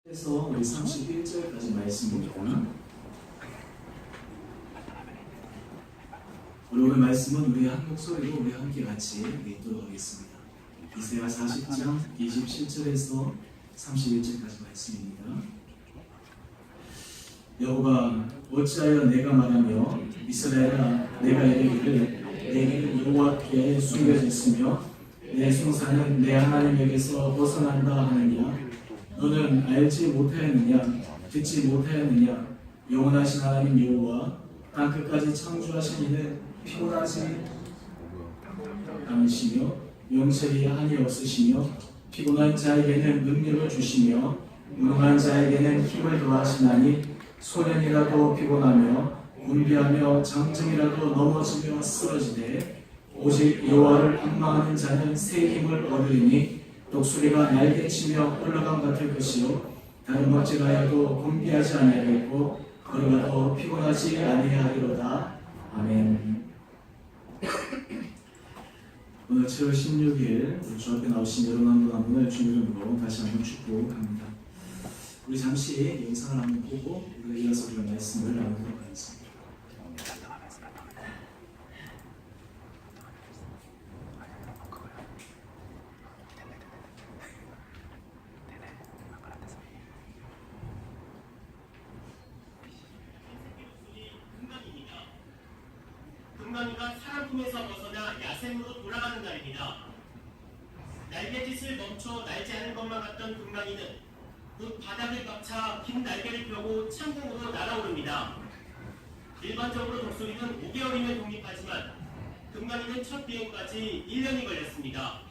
그래서 우리 31절까지 말씀입니다. 우리 오늘 말씀은 우리 한 목소리로 우리 함께 같이 읽도록 하겠습니다. 이사야 40장 27절에서 31절까지 말씀입니다. 여호와 어찌하여 내가 말하며 이스라엘아 내가 이르기를 내게 여호와께 숨겨졌으며 내 송사는 내 하나님에게서 벗어난다 하느냐? 너는 알지 못하였느냐? 듣지 못하였느냐? 영원하신 하나님 여호와 땅 끝까지 창조하신 이는 피곤하지 않으시며 명철이 한이 없으시며 피곤한 자에게는 능력을 주시며 무능한 자에게는 힘을 더하시나니 소년이라도 피곤하며 군비하며 장정이라도 넘어지며 쓰러지되 오직 여호와를 앙망하는 자는 새 힘을 얻으리니 독수리가 날개치며 올라감 같을 것이요 다른 어찌하여도 군비하지 아니하겠고 걸어가도 피곤하지 아니하리로다. 아멘. 오늘 7월 16일 주 앞에 나오신 여러분 한 분을 주님으로 다시 한번 축복합니다. 우리 잠시 영상을 한번 보고 우리가 이어서 우리가 말씀을 나누도록 하겠습니다. 금강이가 사람 품에서 벗어나 야생으로 돌아가는 날입니다. 날갯짓을 멈춰 날지 않은 것만 같던 금강이는 곧 바닥을 박차 긴 날개를 펴고 창공으로 날아오릅니다. 일반적으로 독수리는 5개월이면 독립하지만 금강이는 첫 비행까지 1년이 걸렸습니다.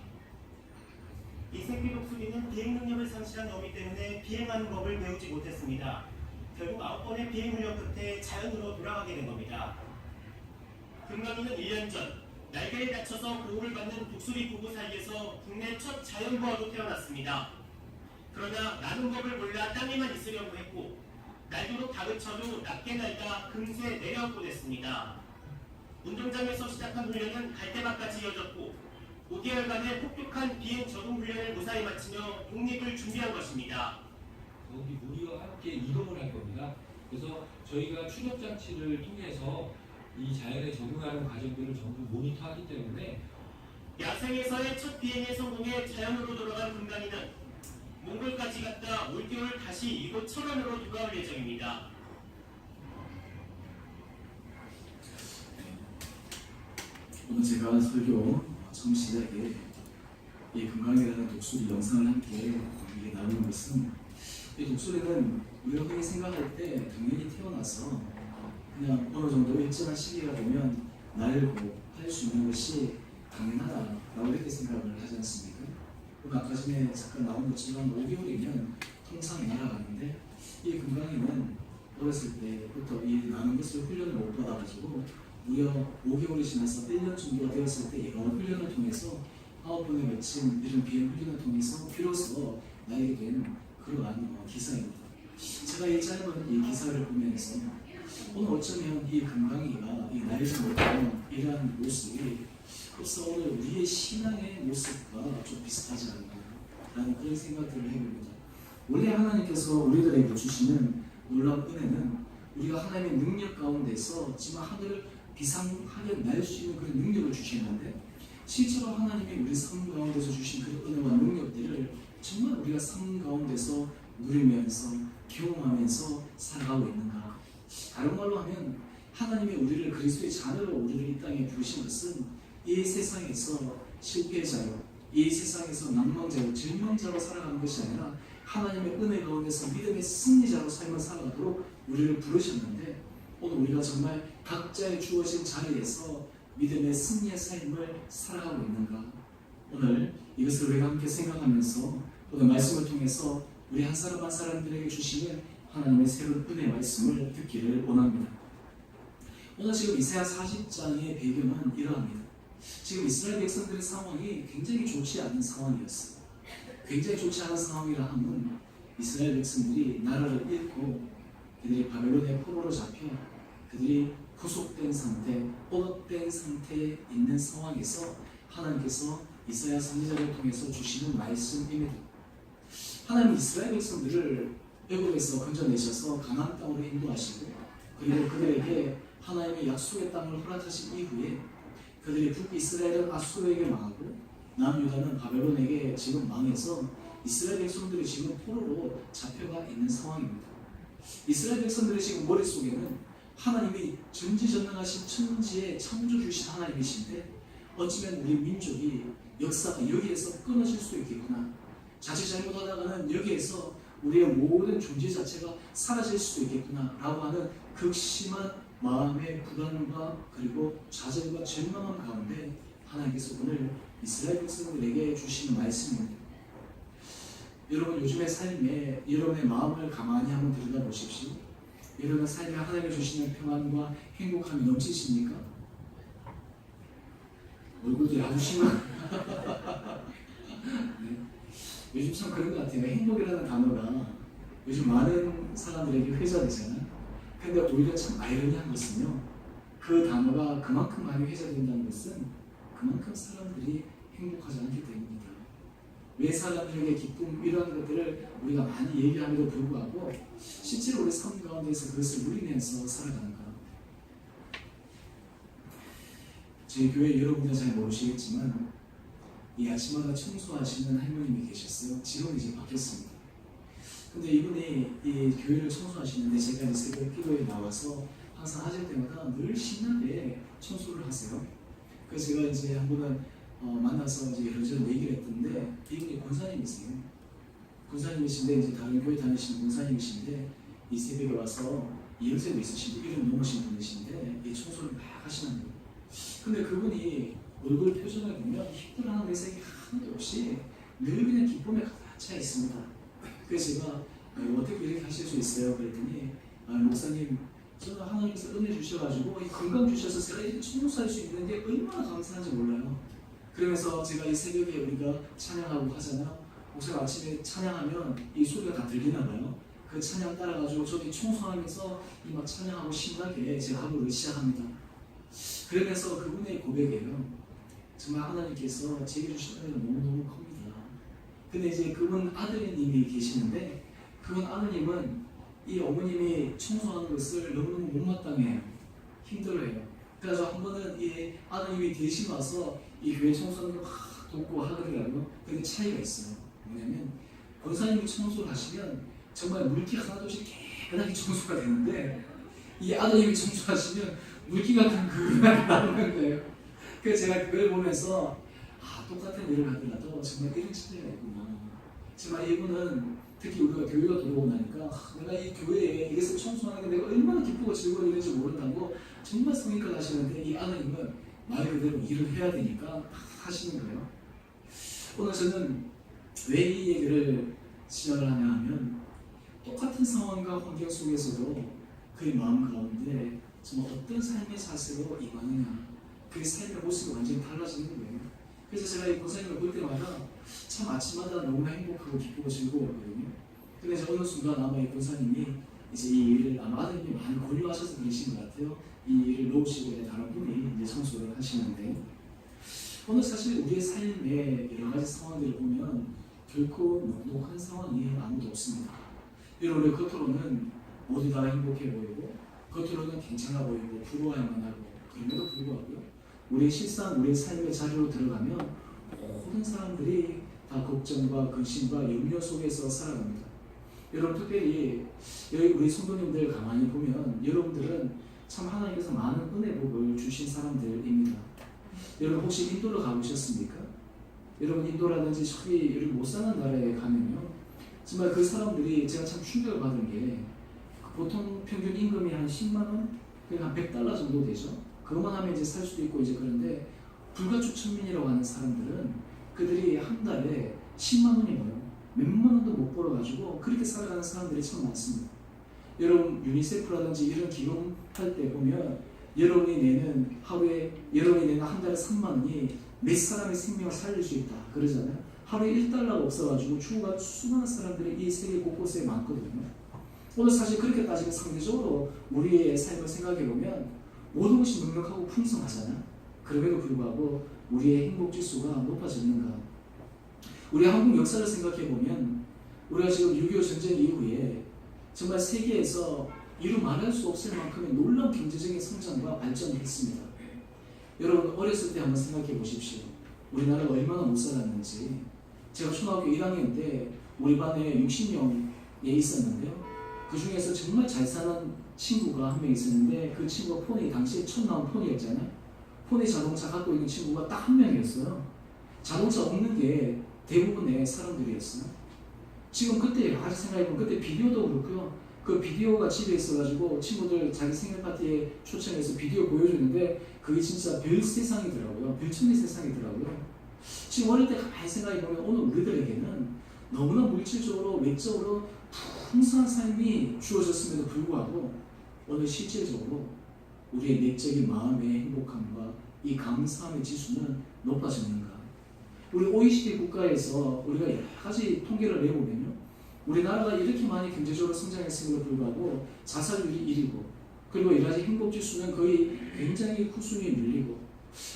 이 새끼 독수리는 비행 능력을 상실한 어미 때문에 비행하는 법을 배우지 못했습니다. 결국 9번의 비행 훈련 끝에 자연으로 돌아가게 된 겁니다. 금강이는 1년 전 날개를 다쳐서 보호를 받는 독수리 부부 사이에서 국내 첫 자연보아로 태어났습니다. 그러나 나는 법을 몰라 땅에만 있으려고 했고 날도록 다그쳐도 낮게 날다 금세 내려앉고 됐습니다. 운동장에서 시작한 훈련은 갈대밭까지 이어졌고 5개월간의 혹독한 비행 적응 훈련을 무사히 마치며 독립을 준비한 것입니다. 거기 우리와 함께 이동을 할 겁니다. 그래서 저희가 추적 장치를 통해서 이 자연에 적응하는 과정들을 전부 모니터하기 때문에 야생에서의 첫 비행에 성공해 자연으로 돌아간 금강이는 몽골까지 갔다 올겨울 다시 이곳 철원으로 돌아올 예정입니다. 오늘 제가 설교 처음 시작에 이 금강이라는 독수리 영상을 함께 나누는 것은 이 독수리는 우리가 흔히 생각할 때 당연히 태어나서 그냥 어느 정도 일정한 시기가 되면 날고 할 수 있는 것이 당연하다라고 이렇게 생각을 하지 않습니까? 아까 전에 잠깐 나온 것처럼 5개월이면 통상 날아가는데 이 금강이는 어렸을 때부터 이 나는 것을 훈련을 못 받아가지고 무려 5개월이 지나서 1년 정도가 되었을 때 여러 훈련을 통해서 9번에 거친 이런 비행 훈련을 통해서 비로소 나에게 된 그러한 기사입니다. 제가 이 짧은 이 기사를 보면서 오늘 어쩌면 이 금강이가 이 날지 못하는 이러한 모습이 그래서 오늘 우리의 신앙의 모습과 좀 비슷하지 않나라는 그런 생각들을 해봅니다. 원래 하나님께서 우리들에게 주시는 놀라운 은혜는 우리가 하나님의 능력 가운데서 지금 하늘을 비상하게 날 수 있는 그런 능력을 주시는데 실제로 하나님이 우리 삶 가운데서 주신 그런 은혜와 능력들을 정말 우리가 삶 가운데서 누리면서 경험하면서 살아가고 있는가? 다른 말로 하면 하나님이 우리를 그리스도의 자녀로 우리를 이 땅에 부르신 것은 이 세상에서 실패자로 이 세상에서 낭망자로 절망자로 살아가는 것이 아니라 하나님의 은혜 가운데서 믿음의 승리자로 삶을 살아가도록 우리를 부르셨는데 오늘 우리가 정말 각자의 주어진 자리에서 믿음의 승리의 삶을 살아가고 있는가? 오늘 이것을 우리가 함께 생각하면서 오늘 말씀을 통해서 우리 한 사람 한 사람들에게 주시는 하나님의 새로운 은혜의 말씀을 듣기를 원합니다. 오늘 지금 이사야 40장의 배경은 이러합니다. 지금 이스라엘 백성들의 상황이 굉장히 좋지 않은 상황이었어요. 굉장히 좋지 않은 상황이라 하면 이스라엘 백성들이 나라를 잃고 그들이 바벨론의 포로로 잡혀 그들이 구속된 상태, 언업된 상태에 있는 상황에서 하나님께서 이사야 선지자를 통해서 주시는 말씀입니다. 하나님 이스라엘 백성들을 애굽에서 건져내셔서 가나안 땅으로 인도하시고 그리고 그들에게 하나님의 약속의 땅을 허락하신 이후에 그들이 북이스라엘은 아수르에게 망하고 남유다는 바벨론에게 지금 망해서 이스라엘 백성들이 지금 포로로 잡혀가 있는 상황입니다. 이스라엘 백성들의 지금 머릿속에는 하나님이 전지전능하신 천지의 창조주신 하나님이신데 어쩌면 우리 민족이 역사가 여기에서 끊어질 수도 있겠구나. 자칫 잘못하다가는 여기에서 우리의 모든 존재 자체가 사라질 수도 있겠구나 라고 하는 극심한 마음의 불안과 그리고 좌절과 절망함 가운데 하나님께서 오늘 이스라엘 백성들에게 주시는 말씀입니다. 여러분 요즘의 삶에 여러분의 마음을 가만히 한번 들여다보십시오. 여러분의 삶에 하나님이 주시는 평안과 행복함이 넘치십니까? 얼굴도 야구시면 네. 요즘 참 그런 것 같아요. 행복이라는 단어가 요즘 많은 사람들에게 회자되잖아요. 근데 오히려 참 아이러니한 것은요, 그 단어가 그만큼 많이 회자된다는 것은 그만큼 사람들이 행복하지 않기 때문입니다. 왜 사람들에게 기쁨 이러한 것들을 우리가 많이 얘기함에도 불구하고 실제로 우리 삶 가운데서 그것을 누리면서 살아가는가? 저희 교회 여러분들 잘 모르시겠지만 이 아침마다 청소하시는 할머님이 계셨어요. 지금 이제 바뀌었습니다. 근데 이분이 이 교회를 청소하시는데 제가 이제 새벽 기도에 나와서 항상 하실 때마다 늘 신나게 청소를 하세요. 그래서 제가 이제 한 번은 만나서 이제 이런저런 얘기를 했던데 이분이 권사님이세요. 권사님이신데 이제 다른 교회 다니시는 권사님이신데 이 새벽에 와서 연세도 있으신데 이름 넘으신 분이신데 이 청소를 막 하시는 거예요. 근데 그분이 얼굴 표정을 보면 힘들어하는 내색이 하나도 없이 늘 그냥 기쁨에 가득 차 있습니다. 그래서 제가 어떻게 이렇게 하실 수 있어요? 그랬더니 목사님 저는 하나님께서 은혜 주셔가지고 이 건강 주셔서 제가 이렇게 청소할 수 있는 게 얼마나 감사한지 몰라요. 그러면서 제가 이 새벽에 우리가 찬양하고 하잖아요. 목사님 아침에 찬양하면 이 소리가 다 들리나 봐요. 그 찬양 따라가지고 저도 청소하면서 이 막 찬양하고 신나게 제 하루를 시작합니다. 그러면서 그분의 고백이에요. 정말 하나님께서 제게 주신 은혜는 너무너무 큽니다. 근데 이제 그분 아드님이 계시는데 그분 아드님은 이 어머님이 청소하는 것을 너무너무 못마땅해요. 힘들어해요. 그래서 한 번은 이 아드님이 대신 와서 이 교회 청소하는 걸 막 돕고 하더라고요. 근데 차이가 있어요. 뭐냐면 권사님이 청소를 하시면 정말 물기 하나도 없이 깨끗하게 청소가 되는데 이 아드님이 청소하시면 물기가 그냥 나오는 거예요. 그래서 제가 그걸 보면서 똑같은 일을 하더라도 정말 이런 차이가 있구나. 정말 이분은 특히 우리가 교회가 들어오고 나니까 내가 이 교회에 이것을 청소하는 게 내가 얼마나 기쁘고 즐거운지 모른다고 정말 성의껏 하시는데 이 아드님은 말 그대로 일을 해야 되니까 하시는 거예요. 오늘 저는 왜 이 얘기를 시작을 하냐 하면 똑같은 상황과 환경 속에서도 그의 마음 가운데 정말 어떤 삶의 자세로 임하느냐 그의 삶의 모습이 완전히 달라지는 거예요. 그래서 제가 이 권사님을 볼 때마다 참 아침마다 너무나 행복하고 기쁘고 즐거웠거든요. 근데 어느 순간 아마 이 권사님이 이제 이 일을 아마 아드님이 많이 권유하셔서 그러신 것 같아요. 이 일을 놓으시고 다른 분이 이제 청소를 하시는데 오늘 사실 우리의 삶의 여러 가지 상황들을 보면 결코 넉넉한 상황이 아무도 없습니다. 여러분 겉으로는 모두 다 행복해 보이고 겉으로는 괜찮아 보이고 부러워야만 하고 그럼에도 불구하고요. 우리의 실상, 우리의 삶의 자리로 들어가면 모든 사람들이 다 걱정과 근심과 염려 속에서 살아갑니다. 여러분 특별히 여기 우리 성도님들 가만히 보면 여러분들은 참 하나님께서 많은 은혜 복을 주신 사람들입니다. 여러분 혹시 인도로 가보셨습니까? 여러분 인도라든지 저기 여러분 못 사는 나라에 가면요 정말 그 사람들이 제가 참 충격을 받은 게 보통 평균 임금이 한 10만 원? 그러니까 한 100달러 정도 되죠. 그것만 하면 이제 살 수도 있고 이제 그런데 불가촉 천민이라고 하는 사람들은 그들이 한 달에 10만 원이 뭐예요? 몇만 원도 못 벌어가지고 그렇게 살아가는 사람들이 참 많습니다. 여러분 유니세프라든지 이런 기금 할 때 보면 여러분이 내는 하루에 여러분이 내는 한 달에 3만 원이 몇 사람의 생명을 살릴 수 있다 그러잖아요. 하루에 1달러가 없어가지고 죽어가는 수많은 사람들이 이 세계 곳곳에 많거든요. 오늘 사실 그렇게 따지면 상대적으로 우리의 삶을 생각해보면 모든 것이 넉넉하고 풍성하잖아요. 그럼에도 불구하고 우리의 행복지수가 높아졌는가? 우리 한국 역사를 생각해보면 우리가 지금 6.25 전쟁 이후에 정말 세계에서 이루 말할 수 없을 만큼의 놀라운 경제적인 성장과 발전을 했습니다. 여러분 어렸을 때 한번 생각해 보십시오. 우리나라가 얼마나 못 살았는지. 제가 초등학교 1학년 때 우리 반에 60명에 있었는데요. 그 중에서 정말 잘 사는 친구가 한 명 있었는데 그 친구가 폰이 당시에 처음 나온 폰이었잖아요. 폰에 자동차 갖고 있는 친구가 딱 한 명이었어요. 자동차 없는 게 대부분의 사람들이었어요. 지금 그때 아직 생각해보면 그때 비디오도 그렇고요. 그 비디오가 집에 있어가지고 친구들 자기 생일 파티에 초청해서 비디오 보여주는데 그게 진짜 별 세상이더라고요. 별천의 세상이더라고요. 지금 어릴 때 가만히 생각해보면 오늘 우리들에게는 너무나 물질적으로 외적으로 풍성한 삶이 주어졌음에도 불구하고 오늘 실질적으로 우리의 내적인 마음의 행복함과 이 감사함의 지수는 높아졌는가? 우리 OECD 국가에서 우리가 여러 가지 통계를 내보면요. 우리나라가 이렇게 많이 경제적으로 성장했음에도 불구하고 자살률이 1위고 그리고 여러 가지 행복지수는 거의 굉장히 후순위에 밀리고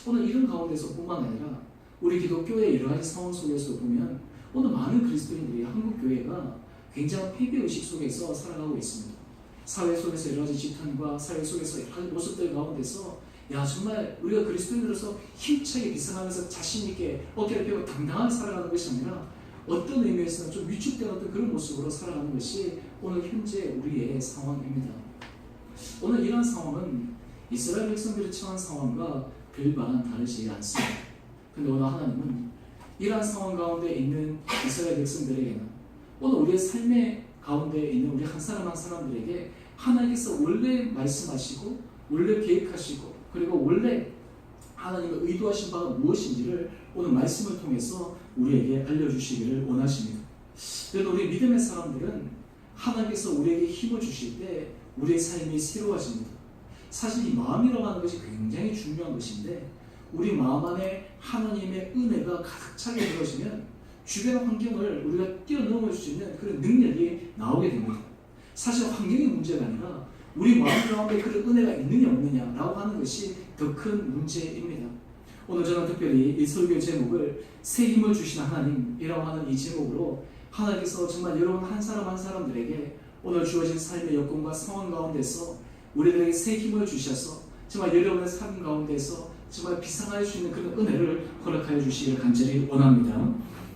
오늘 이런 가운데서 뿐만 아니라 우리 기독교의 여러 가지 상황 속에서 보면 오늘 많은 그리스도인들이 한국교회가 굉장한 폐배의식 속에서 살아가고 있습니다. 사회 속에서 여러 가지 집단과 사회 속에서 여러 가지 모습들 가운데서 야 정말 우리가 그리스도인으로서 힘차게 비상하면서 자신있게 어깨를 펴고 당당하게 살아가는 것이 아니라 어떤 의미에서는 좀 위축된 어떤 그런 모습으로 살아가는 것이 오늘 현재 우리의 상황입니다. 오늘 이러한 상황은 이스라엘 백성들이 처한 상황과 별반 다르지 않습니다. 근데 오늘 하나님은 이러한 상황 가운데 있는 이스라엘 백성들에게는 오늘 우리의 삶의 가운데 있는 우리 한 사람 한 사람들에게 하나님께서 원래 말씀하시고 원래 계획하시고 그리고 원래 하나님의 의도하신 바가 무엇인지를 오늘 말씀을 통해서 우리에게 알려주시기를 원하십니다. 그래도 우리 믿음의 사람들은 하나님께서 우리에게 힘을 주실 때 우리의 삶이 새로워집니다. 사실 이 마음이라고 하는 것이 굉장히 중요한 것인데 우리 마음 안에 하나님의 은혜가 가득 차게 되어지면 주변 환경을 우리가 뛰어넘을 수 있는 그런 능력이 나오게 됩니다. 사실 환경이 문제가 아니라 우리 마음 가운데 그런 은혜가 있느냐 없느냐라고 하는 것이 더 큰 문제입니다. 오늘 저는 특별히 이 설교 제목을 새 힘을 주시는 하나님이라고 하는 이 제목으로 하나님께서 정말 여러분 한 사람 한 사람들에게 오늘 주어진 삶의 여건과 상황 가운데서 우리들에게 새 힘을 주셔서 정말 여러분의 삶 가운데서 정말 비상할 수 있는 그런 은혜를 허락하여 주시기를 간절히 원합니다.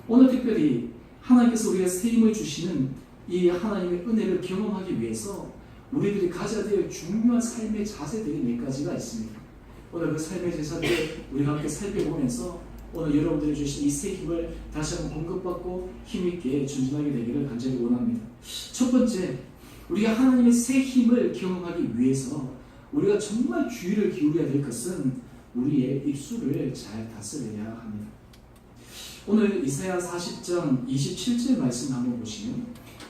오늘 특별히 하나님께서 우리에게 새 힘을 주시는 이 하나님의 은혜를 경험하기 위해서 우리들이 가져야 될 중요한 삶의 자세들이 몇 가지가 있습니다. 오늘 그 삶의 제사들을 우리가 함께 살펴보면서 오늘 여러분들이 주신 이 새 힘을 다시 한번 공급받고 힘있게 전진하게 되기를 간절히 원합니다. 첫 번째, 우리가 하나님의 새 힘을 경험하기 위해서 우리가 정말 주의를 기울여야 될 것은 우리의 입술을 잘 다스려야 합니다. 오늘 이사야 40장 27절 말씀 한번 보시면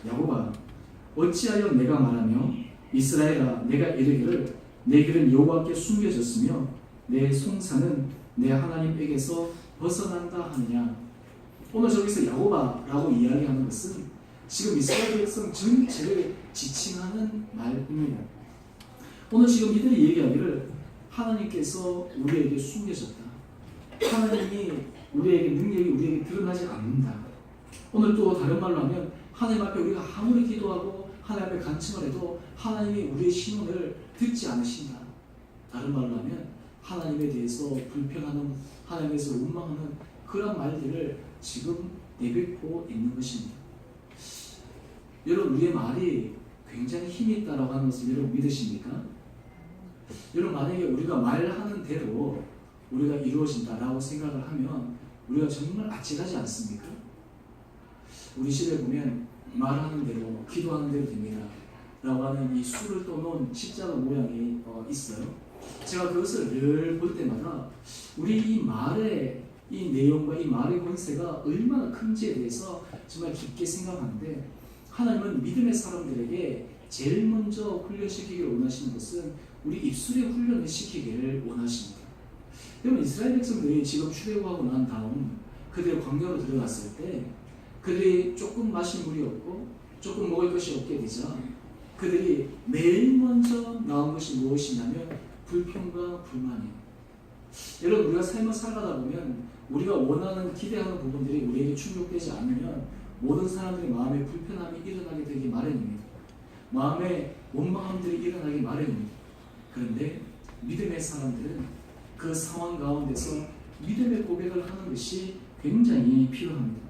야곱아 어찌하여 내가 말하며 이스라엘아 내가 이르기를 내 길은 여호와께 숨겨졌으며 내 송사는 내 하나님에게서 벗어난다 하느냐. 오늘 저기서 야곱아라고 이야기하는 것은 지금 이스라엘 백성 전체를 지칭하는 말입니다. 오늘 지금 이들이 얘기하기를 하나님께서 우리에게 숨겨졌다. 하나님이 우리에게 능력이 우리에게 드러나지 않는다. 오늘 또 다른 말로 하면 하나님 앞에 우리가 아무리 기도하고 하나님 앞에 간청을 해도 하나님이 우리의 신원을 듣지 않으신다. 다른 말로 하면 하나님에 대해서 불평하는 하나님에 대해서 원망하는 그런 말들을 지금 내뱉고 있는 것입니다. 여러분 우리의 말이 굉장히 힘이 있다고 하는 것을 여러분 믿으십니까? 여러분 만약에 우리가 말하는 대로 우리가 이루어진다라고 생각을 하면 우리가 정말 아찔하지 않습니까? 우리 시대에 보면 말하는 대로 기도하는 대로 됩니다 라고 하는 이 수를 떠놓은 십자가 모양이 있어요. 제가 그것을 늘 볼 때마다 우리 이 말의 이 내용과 이 말의 권세가 얼마나 큰지에 대해서 정말 깊게 생각하는데 하나님은 믿음의 사람들에게 제일 먼저 훈련시키기를 원하시는 것은 우리 입술에 훈련을 시키기를 원하십니다. 여러분 이스라엘 백성들이 지금 출애굽하고 난 다음 그들의 광야로 들어갔을 때 그들이 조금 마실 물이 없고 조금 먹을 것이 없게 되자 그들이 매일 먼저 나온 것이 무엇이냐면 불평과 불만이에요. 여러분 우리가 삶을 살아가다 보면 우리가 원하는 기대하는 부분들이 우리에게 충족되지 않으면 모든 사람들의 마음에 불편함이 일어나게 되기 마련입니다. 마음에 원망함들이 일어나기 마련입니다. 그런데 믿음의 사람들은 그 상황 가운데서 믿음의 고백을 하는 것이 굉장히 필요합니다.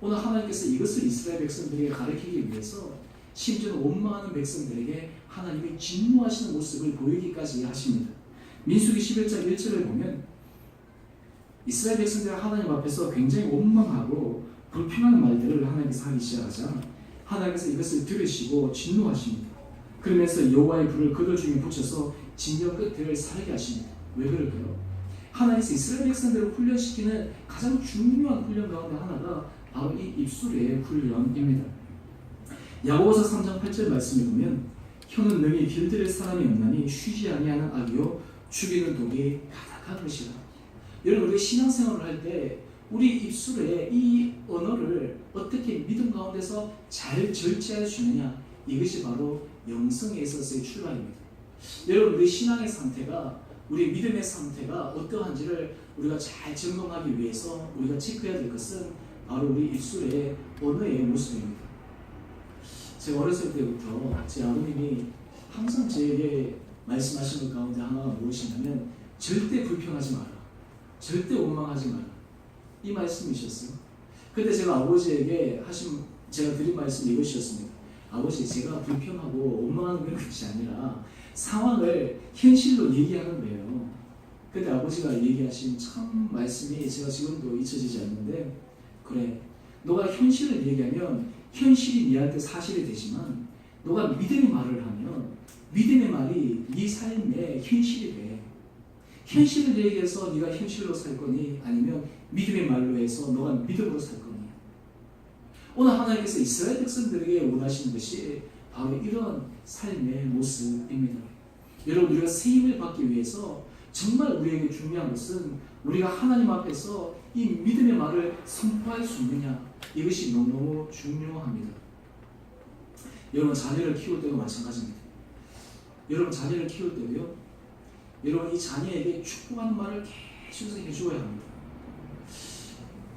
오늘 하나님께서 이것을 이스라엘 백성들에게 가르치기 위해서 심지어 원망하는 백성들에게 하나님이 진노하시는 모습을 보이기까지 하십니다. 민수기 11장 1절을 보면 이스라엘 백성들이 하나님 앞에서 굉장히 원망하고 불평하는 말들을 하나님께서 하기 시작하자 하나님께서 이것을 들으시고 진노하십니다. 그러면서 여호와의 불을 그들 중에 붙여서 진영 끝을 살게 하십니다. 왜 그럴까요? 하나님께서 이스라엘 백성들을 훈련시키는 가장 중요한 훈련 가운데 하나가 바로 이 입술의 훈련입니다. 야고보서 3장 8절 말씀을 보면 혀는 능히 길들일 사람이 없나니 쉬지 아니하는 악이요 죽이는 독이 가득한 것이라. 여러분 우리가 신앙생활을 할 때 우리 입술에 이 언어를 어떻게 믿음 가운데서 잘 절제할 수 있느냐, 이것이 바로 영성에 있어서의 출발입니다. 여러분 우리 신앙의 상태가, 우리 믿음의 상태가 어떠한지를 우리가 잘 점검하기 위해서 우리가 체크해야 될 것은 바로 우리 입술의 언어의 모습입니다. 제가 어렸을 때부터 제 아버님이 항상 저에게 말씀하신 것 가운데 하나가 무엇이냐면 절대 불평하지 마라, 절대 원망하지 마라, 이 말씀이셨어요. 그때 제가 아버지에게 제가 드린 말씀이 이것이었습니다. 아버지, 제가 불평하고 원망하는 그런 것이 아니라 상황을 현실로 얘기하는 거예요. 그때 아버지가 얘기하신 참 말씀이 제가 지금도 잊혀지지 않는데, 그래, 너가 현실을 얘기하면 현실이 니한테 사실이 되지만 너가 믿음의 말을 하면 믿음의 말이 네 삶의 현실이 돼. 현실을 얘기해서 네가 현실로 살 거니 아니면 믿음의 말로 해서 너가 믿음으로 살 거니. 오늘 하나님께서 이스라엘 백성들에게 원하시는 것이 바로 이런 삶의 모습입니다. 여러분 우리가 새 힘을 받기 위해서 정말 우리에게 중요한 것은 우리가 하나님 앞에서 이 믿음의 말을 선포할 수 있느냐, 이것이 너무너무 중요합니다. 여러분 자녀를 키울 때도 마찬가지입니다. 여러분 자녀를 키울 때도요, 여러분 이 자녀에게 축복하는 말을 계속 해줘야 합니다.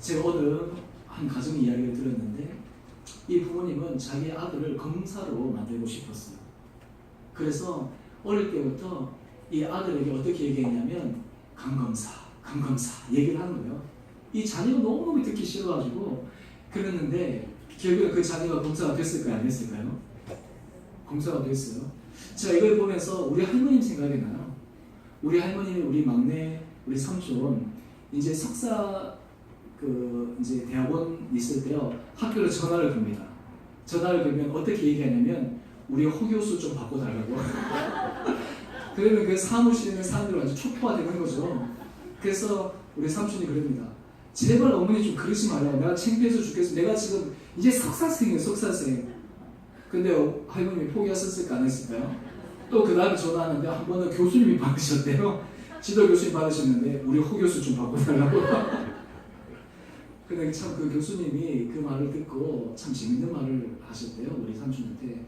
제가 오늘 한 가정 이야기를 들었는데 이 부모님은 자기 아들을 검사로 만들고 싶었어요. 그래서 어릴 때부터 이 아들에게 어떻게 얘기했냐면 강검사 얘기를 하는 거예요. 이 자녀가 너무너무 듣기 싫어가지고 그랬는데 결국에 그 자녀가 검사가 됐을까요? 안 됐을까요? 검사가 됐어요. 제가 이걸 보면서 우리 할머님 생각이 나요. 우리 할머님이 우리 막내, 우리 삼촌 이제 석사 이제 대학원 있을 때요, 학교로 전화를 겁니다. 전화를 걸면 어떻게 얘기하냐면 우리 허 교수 좀 바꿔달라고. 그러면 그 사무실에 있는 사람들이 완전 촉포가 되는 거죠. 그래서 우리 삼촌이 그럽니다. 제발 어머니 좀 그러지 말라고. 내가 창피해서 죽겠어. 내가 지금 이제 석사생이에요, 석사생. 근데 할머님이 포기하셨을까 안 했을까요? 또 그 다음에 전화하는데 한 번은 교수님이 받으셨대요. 지도 교수님 받으셨는데 우리 허 교수 좀 바꿔달라고. 근데 참 그 교수님이 그 말을 듣고 참 재밌는 말을 하셨대요. 우리 삼촌한테.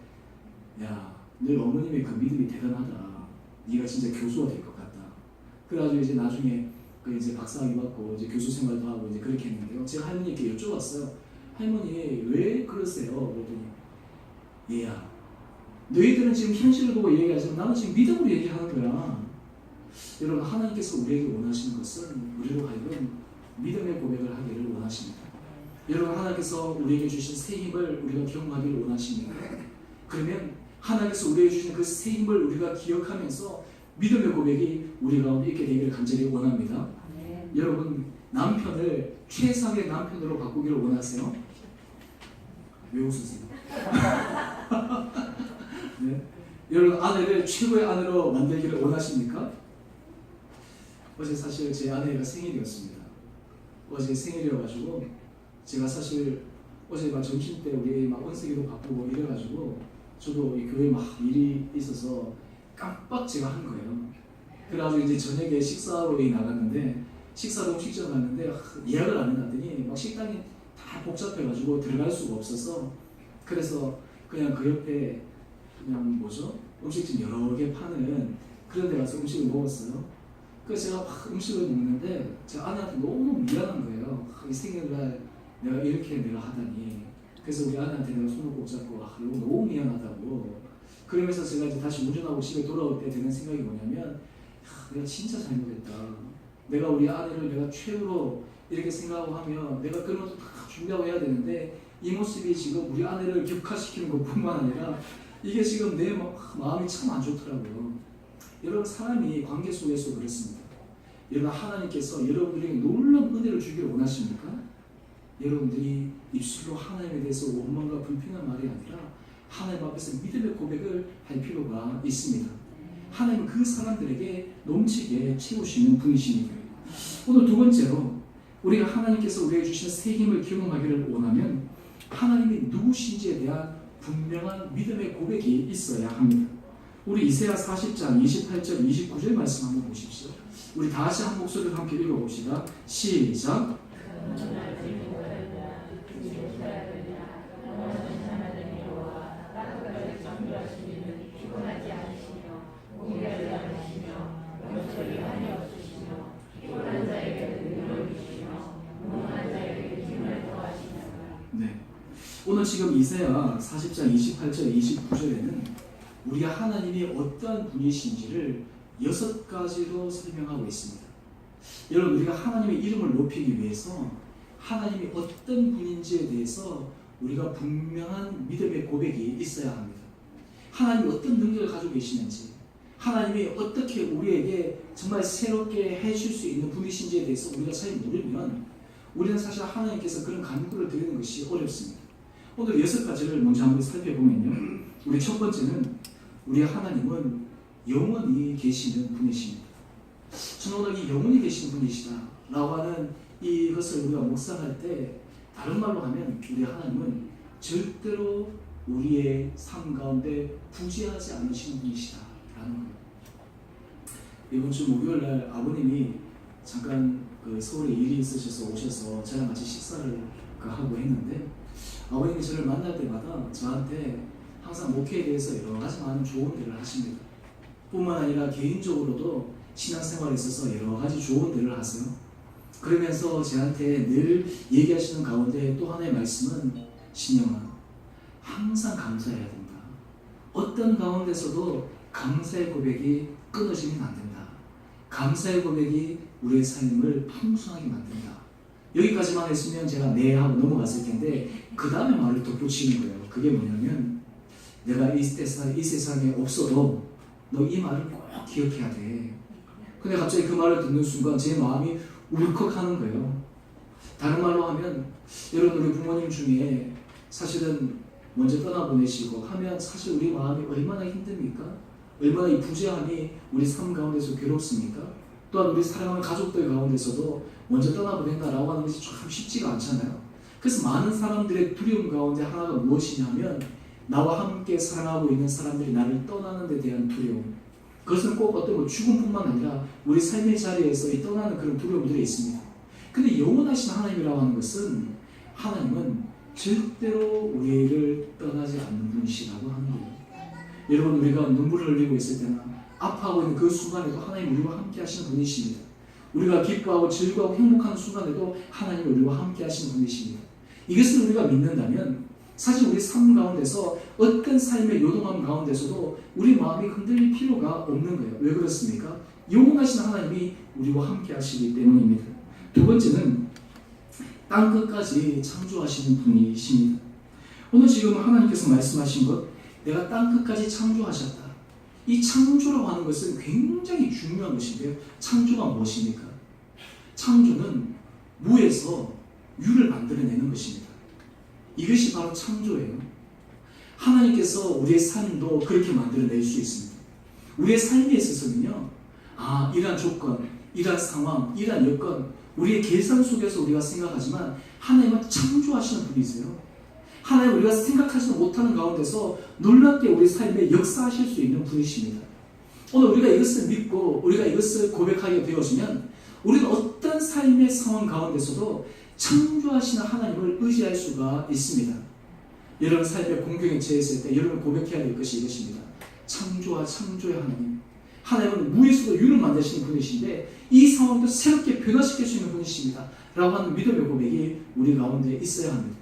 야, 너 어머님의 그 믿음이 대단하다. 네가 진짜 교수가 될 것 같다. 그래가지고 이제 나중에 그 이제 박사학위 받고 이제 교수 생활도 하고 이제 그렇게 했는데요. 제가 할머니께 여쭤봤어요. 할머니 왜 그러세요? 그랬더니 얘야, 너희들은 지금 현실을 보고 얘기하지만 나는 지금 믿음으로 얘기하는 거야. 여러분 하나님께서 우리에게 원하시는 것은 우리로 하여금 믿음의 고백을 하기를 원하십니다. 여러분 하나님께서 우리에게 주신 새 힘을 우리가 경험하기를 원하십니다. 그러면 하나님께서 우리에게 주신 그 새 힘을 우리가 기억하면서 믿음의 고백이 우리 가운데 있게 되기를 간절히 원합니다. 네. 여러분 남편을 최상의 남편으로 바꾸기를 원하세요? 왜 웃으세요? 네. 여러분 아내를 최고의 아내로 만들기를 원하십니까? 어제 사실 제 아내가 생일이었습니다. 어제 생일이어가지고 제가 사실 어제 막 점심 때 우리 막 원석이도 바쁘고 이래가지고 저도 이 교회 막 일이 있어서 깜빡 제가 한 거예요. 그래가지고 이제 저녁에 식사로 나갔는데 식사로 음식점 갔는데 예약을 안 해놨더니 막 식당이 다 복잡해가지고 들어갈 수가 없어서 그래서 그냥 그 옆에 그냥 음식점 여러 개 파는 그런 데 가서 음식을 먹었어요. 그래서 제가 막 음식을 먹는데 제 아내한테 너무 미안한 거예요. 이 생일날 내가 이렇게 내가 하다니. 그래서 우리 아내한테 내가 손을 꼭 잡고 이거 너무 미안하다고. 그러면서 제가 이제 다시 운전하고 집에 돌아올 때 드는 생각이 뭐냐면 내가 진짜 잘못했다. 내가 우리 아내를 내가 최고로 이렇게 생각하고 하면 내가 그런 것도 다 준비하고 해야 되는데 이 모습이 지금 우리 아내를 격화시키는 것뿐만 아니라 이게 지금 내 마음이 참 안 좋더라고요. 여러분 사람이 관계 속에서 그렇습니다. 여러분 하나님께서 여러분들에게 놀라운 은혜를 주기를 원하십니까? 여러분들이 입술로 하나님에 대해서 원망과 불평한 말이 아니라 하나님 앞에서 믿음의 고백을 할 필요가 있습니다. 하나님은 그 사람들에게 넘치게 채우시는 분이십니다. 오늘 두 번째로 우리가 하나님께서 우리에게 주신 새 힘을 경험하기를 원하면 하나님이 누구신지에 대한 분명한 믿음의 고백이 있어야 합니다. 우리 이사야 40장 28절 29절 말씀 한번 보십시오. 우리 다시 한 목소리로 함께 읽어봅시다. 시작. 네. 오늘 지금 이사야 40장 28절 29절에는 우리가 하나님이 어떠한 분이신지를 6가지로 설명하고 있습니다. 여러분 우리가 하나님의 이름을 높이기 위해서 하나님이 어떤 분인지에 대해서 우리가 분명한 믿음의 고백이 있어야 합니다. 하나님이 어떤 능력을 가지고 계시는지, 하나님이 어떻게 우리에게 정말 새롭게 해줄 수 있는 분이신지에 대해서 우리가 잘 모르면 우리는 사실 하나님께서 그런 간구를 드리는 것이 어렵습니다. 오늘 6가지를 먼저 한번 살펴보면요. 우리 첫 번째는 우리 하나님은 영원히 계시는 분이십니다. 저는 오늘 이 영원히 계시는 분이시다 라고 하는 이것을 우리가 묵상할 때 다른 말로 하면 우리 하나님은 절대로 우리의 삶 가운데 부재하지 않으시는 분이시다 라는 거예요. 이번 주 목요일날 아버님이 잠깐 서울에 일이 있으셔서 오셔서 저랑 같이 식사를 하고 했는데 아버님이 저를 만날 때마다 저한테 항상 목회에 대해서 여러 가지 많은 조언들을 하십니다. 뿐만 아니라 개인적으로도 신앙생활에 있어서 여러 가지 조언들을 하세요. 그러면서 저한테 늘 얘기하시는 가운데 또 하나의 말씀은 신영아, 항상 감사해야 된다. 어떤 가운데서도 감사의 고백이 끊어지면 안 된다. 감사의 고백이 우리의 삶을 풍성하게 만든다. 여기까지만 했으면 제가 네 하고 넘어갔을 텐데 그 다음에 말을 덧붙이는 거예요. 그게 뭐냐면 내가 이 세상에 없어도 너 이 말을 꼭 기억해야 돼. 근데 갑자기 그 말을 듣는 순간 제 마음이 울컥하는 거예요. 다른 말로 하면 여러분 우리 부모님 중에 사실은 먼저 떠나보내시고 하면 사실 우리 마음이 얼마나 힘듭니까? 얼마나 이 부재함이 우리 삶 가운데서 괴롭습니까? 또한 우리 사랑하는 가족들 가운데서도 먼저 떠나보낸다라고 하는 것이 참 쉽지가 않잖아요. 그래서 많은 사람들의 두려움 가운데 하나가 무엇이냐면 나와 함께 사랑하고 있는 사람들이 나를 떠나는 데 대한 두려움. 그것은 꼭 어떤 죽음뿐만 아니라 우리 삶의 자리에서 이 떠나는 그런 두려움들이 있습니다. 근데 영원하신 하나님이라고 하는 것은 하나님은 절대로 우리를 떠나지 않는 분이시라고 하는 거예요. 여러분 우리가 눈물을 흘리고 있을 때나 아파하고 있는 그 순간에도 하나님 우리와 함께 하시는 분이십니다. 우리가 기뻐하고 즐거워하고 행복한 순간에도 하나님 우리와 함께 하시는 분이십니다. 이것을 우리가 믿는다면 사실 우리 삶 가운데서 어떤 삶의 요동함 가운데서도 우리 마음이 흔들릴 필요가 없는 거예요. 왜 그렇습니까? 영원하신 하나님이 우리와 함께 하시기 때문입니다. 두 번째는 땅끝까지 창조하시는 분이십니다. 오늘 지금 하나님께서 말씀하신 것, 내가 땅끝까지 창조하셨다. 이 창조라고 하는 것은 굉장히 중요한 것인데요. 창조가 무엇입니까? 창조는 무에서 유를 만들어내는 것입니다. 이것이 바로 창조예요. 하나님께서 우리의 삶도 그렇게 만들어낼 수 있습니다. 우리의 삶에 있어서는요, 이러한 조건, 이러한 상황, 이러한 여건, 우리의 계산 속에서 우리가 생각하지만 하나님은 창조하시는 분이세요. 하나님 우리가 생각하지 못하는 가운데서 놀랍게 우리 삶에 역사하실 수 있는 분이십니다. 오늘 우리가 이것을 믿고 우리가 이것을 고백하게 되어지면 우리는 어떤 삶의 상황 가운데서도 창조하시는 하나님을 의지할 수가 있습니다. 여러분 삶의 공경에 처했을 때 여러분 고백해야 될 것이 이것입니다. 창조의 하나님. 하나님은 무에서도 유를 만드시는 분이신데 이 상황도 새롭게 변화시킬 수 있는 분이십니다. 라고 하는 믿음의 고백이 우리 가운데 있어야 합니다.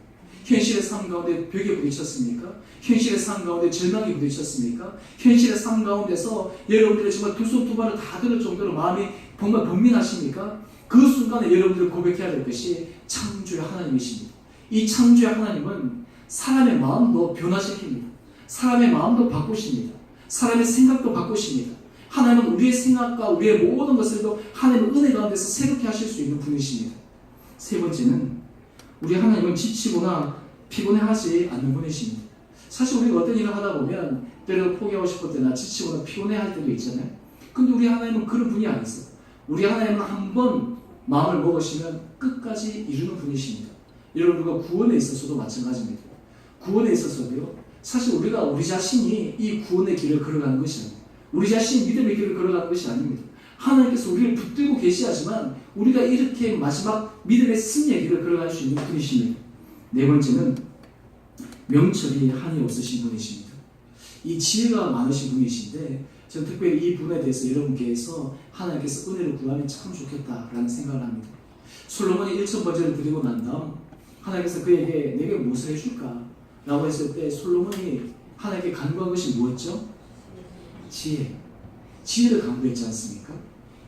현실의 삶 가운데 벽에 부딪혔습니까? 현실의 삶 가운데 절망에 부딪혔습니까? 현실의 삶 가운데서 여러분들의 정말 두 손 두 발을 다 들을 정도로 마음이 정말 번민하십니까? 그 순간에 여러분들 고백해야 될 것이 창조의 하나님이십니다. 이 창조의 하나님은 사람의 마음도 변화시킵니다. 사람의 마음도 바꾸십니다. 사람의 생각도 바꾸십니다. 하나님은 우리의 생각과 우리의 모든 것을도 하나님의 은혜 가운데서 새롭게 하실 수 있는 분이십니다. 세 번째는 우리 하나님은 지치거나 피곤해하지 않는 분이십니다. 사실 우리가 어떤 일을 하다 보면 때로 포기하고 싶을 때나 지치거나 피곤해할 때도 있잖아요. 근데 우리 하나님은 그런 분이 아니세요. 우리 하나님은 한번 마음을 먹으시면 끝까지 이루는 분이십니다. 여러분 우리가 구원에 있어서도 마찬가지입니다. 구원에 있어서도요. 사실 우리가 우리 자신이 이 구원의 길을 걸어가는 것이 아닙니다. 우리 자신이 믿음의 길을 걸어가는 것이 아닙니다. 하나님께서 우리를 붙들고 계시하지만 우리가 이렇게 마지막 믿음의 승리의 길을 걸어갈 수 있는 분이십니다. 네 번째는 명철이 한이 없으신 분이십니다. 이 지혜가 많으신 분이신데 저는 특별히 이 분에 대해서 여러분께서 하나님께서 은혜를 구하면 참 좋겠다라는 생각을 합니다. 솔로몬이 1,000번제를 드리고 난 다음 하나님께서 그에게 내게 무엇을 해줄까? 라고 했을 때 솔로몬이 하나님께 간구한 것이 무엇죠? 지혜. 지혜를 간구했지 않습니까?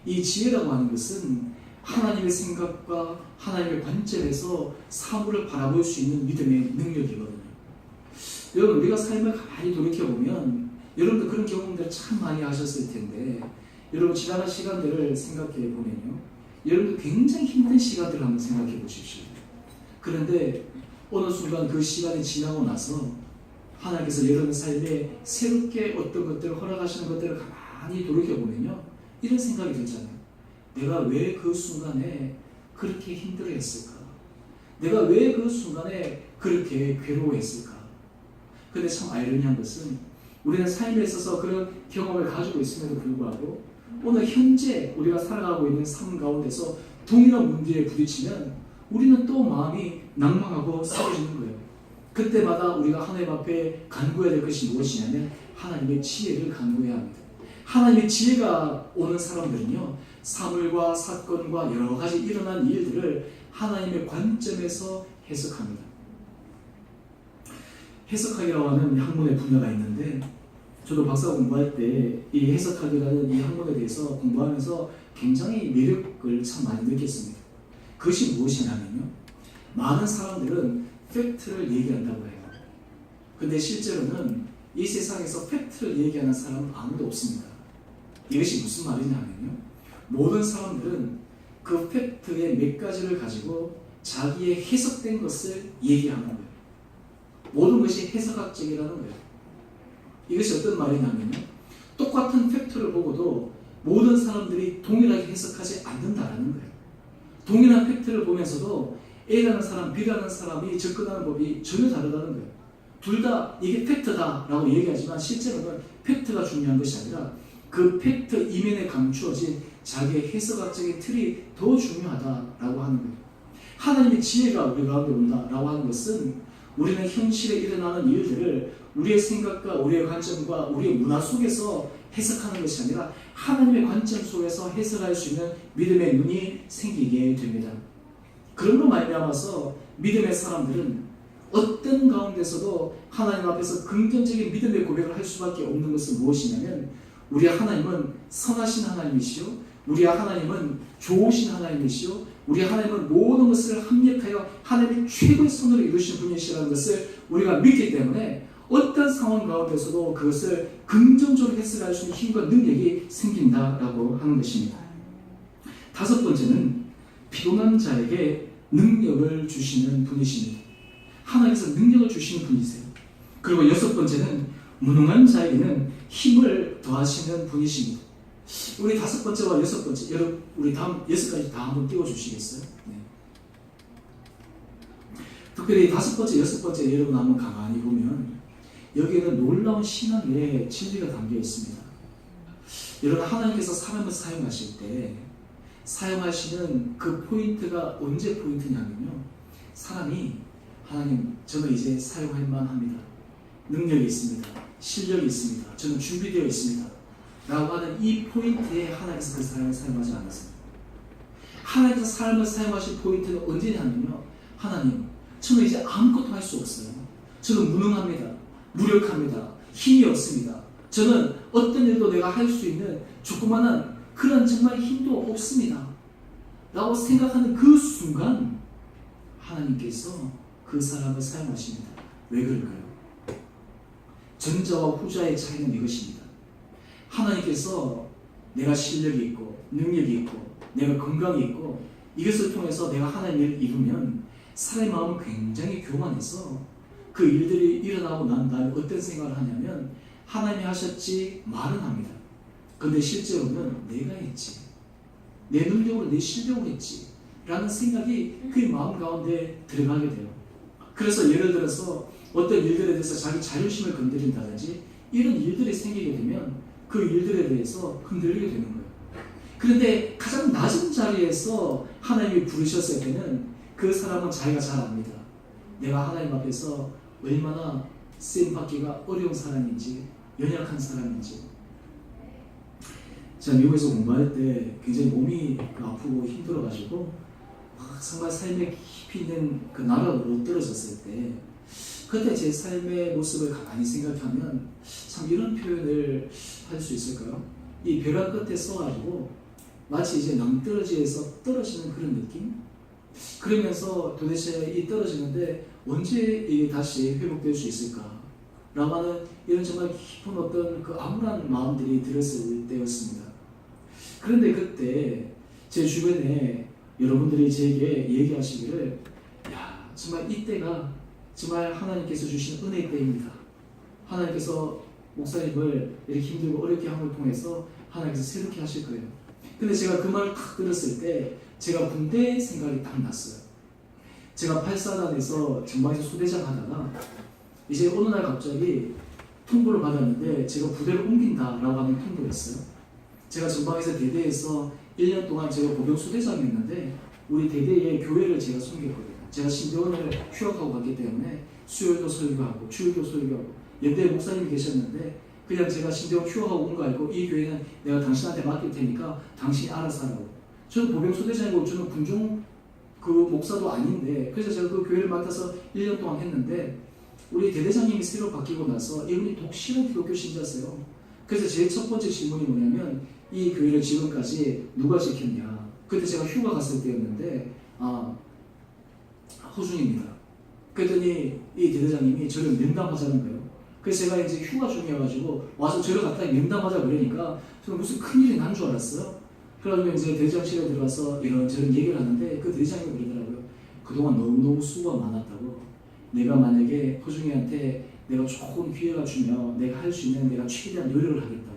이 지혜라고 하는 것은 하나님의 생각과 하나님의 관점에서 사물을 바라볼 수 있는 믿음의 능력이거든요. 여러분 우리가 삶을 가만히 돌이켜보면 여러분도 그런 경험들을 참 많이 하셨을 텐데 여러분 지나간 시간들을 생각해 보면요. 여러분도 굉장히 힘든 시간들을 한번 생각해 보십시오. 그런데 어느 순간 그 시간이 지나고 나서 하나님께서 여러분 삶에 새롭게 어떤 것들을 허락하시는 것들을 가만히 돌이켜보면요. 이런 생각이 들잖아요. 내가 왜 그 순간에 그렇게 힘들어했을까? 내가 왜 그 순간에 그렇게 괴로워했을까? 근데 참 아이러니한 것은 우리는 삶에 있어서 그런 경험을 가지고 있음에도 불구하고 오늘 현재 우리가 살아가고 있는 삶 가운데서 동일한 문제에 부딪히면 우리는 또 마음이 낭망하고 쓰러지는 거예요. 그때마다 우리가 하나님 앞에 간구해야 될 것이 무엇이냐면 하나님의 지혜를 간구해야 합니다. 하나님의 지혜가 오는 사람들은요. 사물과 사건과 여러 가지 일어난 일들을 하나님의 관점에서 해석합니다. 해석하기라고 하는 학문의 분야가 있는데 저도 박사 공부할 때 이 해석하기라는 이 학문에 대해서 공부하면서 굉장히 매력을 참 많이 느꼈습니다. 그것이 무엇이냐면요. 많은 사람들은 팩트를 얘기한다고 해요. 근데 실제로는 이 세상에서 팩트를 얘기하는 사람은 아무도 없습니다. 이것이 무슨 말이냐면요. 모든 사람들은 그 팩트의 몇 가지를 가지고 자기의 해석된 것을 얘기하는 거예요. 모든 것이 해석학적이라는 거예요. 이것이 어떤 말이냐면요. 똑같은 팩트를 보고도 모든 사람들이 동일하게 해석하지 않는다라는 거예요. 동일한 팩트를 보면서도 A라는 사람, B라는 사람이 접근하는 법이 전혀 다르다는 거예요. 둘 다 이게 팩트다라고 얘기하지만 실제로는 팩트가 중요한 것이 아니라 그 팩트 이면에 감추어진 자기의 해석학적인 틀이 더 중요하다라고 하는 거예요. 하나님의 지혜가 우리 가운데 온다라고 하는 것은 우리는 현실에 일어나는 일들을 우리의 생각과 우리의 관점과 우리의 문화 속에서 해석하는 것이 아니라 하나님의 관점 속에서 해석할 수 있는 믿음의 눈이 생기게 됩니다. 그런로 말미암아서 믿음의 사람들은 어떤 가운데서도 하나님 앞에서 긍정적인 믿음의 고백을 할 수밖에 없는 것은 무엇이냐면 우리 하나님은 선하신 하나님이시오. 우리 하나님은 좋으신 하나님이시오. 우리 하나님은 모든 것을 합력하여 하나님의 최고의 선으로 이루신 분이시라는 것을 우리가 믿기 때문에 어떤 상황 가운데서도 그것을 긍정적으로 해석할 수 있는 힘과 능력이 생긴다라고 하는 것입니다. 다섯 번째는 피곤한 자에게 능력을 주시는 분이십니다. 하나님께서 능력을 주시는 분이세요. 그리고 여섯 번째는 무능한 자에게는 힘을 더하시는 분이십니다. 우리 다섯 번째와 여섯 번째, 여러분 우리 다음 여섯 가지 다 한번 띄워주시겠어요? 네. 특별히 다섯 번째, 여섯 번째 여러분 한번 가만히 보면 여기에는 놀라운 신앙의 진리가 담겨 있습니다. 여러분 하나님께서 사람을 사용하실 때 사용하시는 그 포인트가 언제 포인트냐면요. 사람이 하나님 저는 이제 사용할 만합니다. 능력이 있습니다. 실력이 있습니다. 저는 준비되어 있습니다. 라고 하는 이 포인트에 하나님께서 그 사람을 사용하지 않았습니다. 하나님께서 사람을 사용하실 포인트는 언제냐면요. 하나님 저는 이제 아무것도 할 수 없어요. 저는 무능합니다. 무력합니다. 힘이 없습니다. 저는 어떤 일도 내가 할 수 있는 조그마한 그런 정말 힘도 없습니다. 라고 생각하는 그 순간 하나님께서 그 사람을 사용하십니다. 왜 그럴까요? 전자와 후자의 차이는 이것입니다. 하나님께서 내가 실력이 있고 능력이 있고 내가 건강이 있고 이것을 통해서 내가 하나님의 일을 이루면 사람의 마음은 굉장히 교만해서 그 일들이 일어나고 난 다음에 어떤 생각을 하냐면 하나님이 하셨지 말은 합니다. 근데 실제로는 내가 했지, 내 능력으로 내 실력으로 했지 라는 생각이 그의 마음 가운데 들어가게 돼요. 그래서 예를 들어서 어떤 일들에 대해서 자기 자존심을 건드린다든지 이런 일들이 생기게 되면 그 일들에 대해서 흔들리게 되는 거예요. 그런데 가장 낮은 자리에서 하나님이 부르셨을 때는 그 사람은 자기가 잘 압니다. 내가 하나님 앞에서 얼마나 쓰임받기가 어려운 사람인지, 연약한 사람인지. 제가 미국에서 공부할 때 굉장히 몸이 아프고 힘들어가지고 정말 삶에 깊이 있는 그 나락으로 떨어졌을 때 그때 제 삶의 모습을 가만히 생각하면 참 이런 표현을 할 수 있을까요? 이 벼랑 끝에 서가지고 마치 이제 낭떠러지에서 떨어지는 그런 느낌? 그러면서 도대체 이 떨어지는데 언제 이게 다시 회복될 수 있을까? 라고 하는 이런 정말 깊은 어떤 그 암울한 마음들이 들었을 때였습니다. 그런데 그때 제 주변에 여러분들이 제게 얘기하시기를 야, 정말 이때가 정말 하나님께서 주신 은혜의 때입니다. 하나님께서 목사님을 이렇게 힘들고 어렵게 함을 통해서 하나님께서 새롭게 하실 거예요. 근데 제가 그 말을 딱 들었을 때 제가 군대 생각이 딱 났어요. 제가 8사단에서 전방에서 소대장 하다가 이제 어느 날 갑자기 통보를 받았는데 제가 부대를 옮긴다라고 하는 통보였어요. 제가 전방에서 대대에서 1년 동안 제가 보병 소대장이었는데 우리 대대의 교회를 제가 섬겼거든요. 제가 신대원을 휴학하고 갔기 때문에 수요일도 설교하고 주일도 설교하고 연대에 목사님이 계셨는데 그냥 제가 신대원 휴학하고 온 거 알고 이 교회는 내가 당신한테 맡길 테니까 당신이 알아서 하라고. 저는 보병 소대장이고 저는 군종 그 목사도 아닌데 그래서 제가 그 교회를 맡아서 1년 동안 했는데 우리 대대장님이 새로 바뀌고 나서 이분이 독실한 기독교 신자세요. 그래서 제 첫 번째 질문이 뭐냐면 이 교회를 지금까지 누가 지켰냐. 그때 제가 휴가 갔을 때였는데 호중입니다. 그랬더니 이 대대장님이 저를 면담하자는 거예요. 그래서 제가 이제 휴가 중이어가지고 와서 저를 갖다 면담하자 그러니까 저는 무슨 큰일이 난 줄 알았어요. 그래가지고 이제 대장실에 들어가서 이런저런 얘기를 하는데 그 대장님이 그러더라고요. 그동안 너무너무 수고가 많았다고. 내가 만약에 호중이한테 내가 조금 기회가 주면 내가 할 수 있는 내가 최대한 노력을 하겠다고.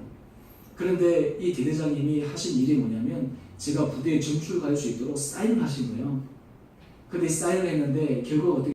그런데 이 대대장님이 하신 일이 뭐냐면 제가 부대에 전출 갈 수 있도록 사인을 하신 거예요. 근데 사인을 했는데 결과가 어떻게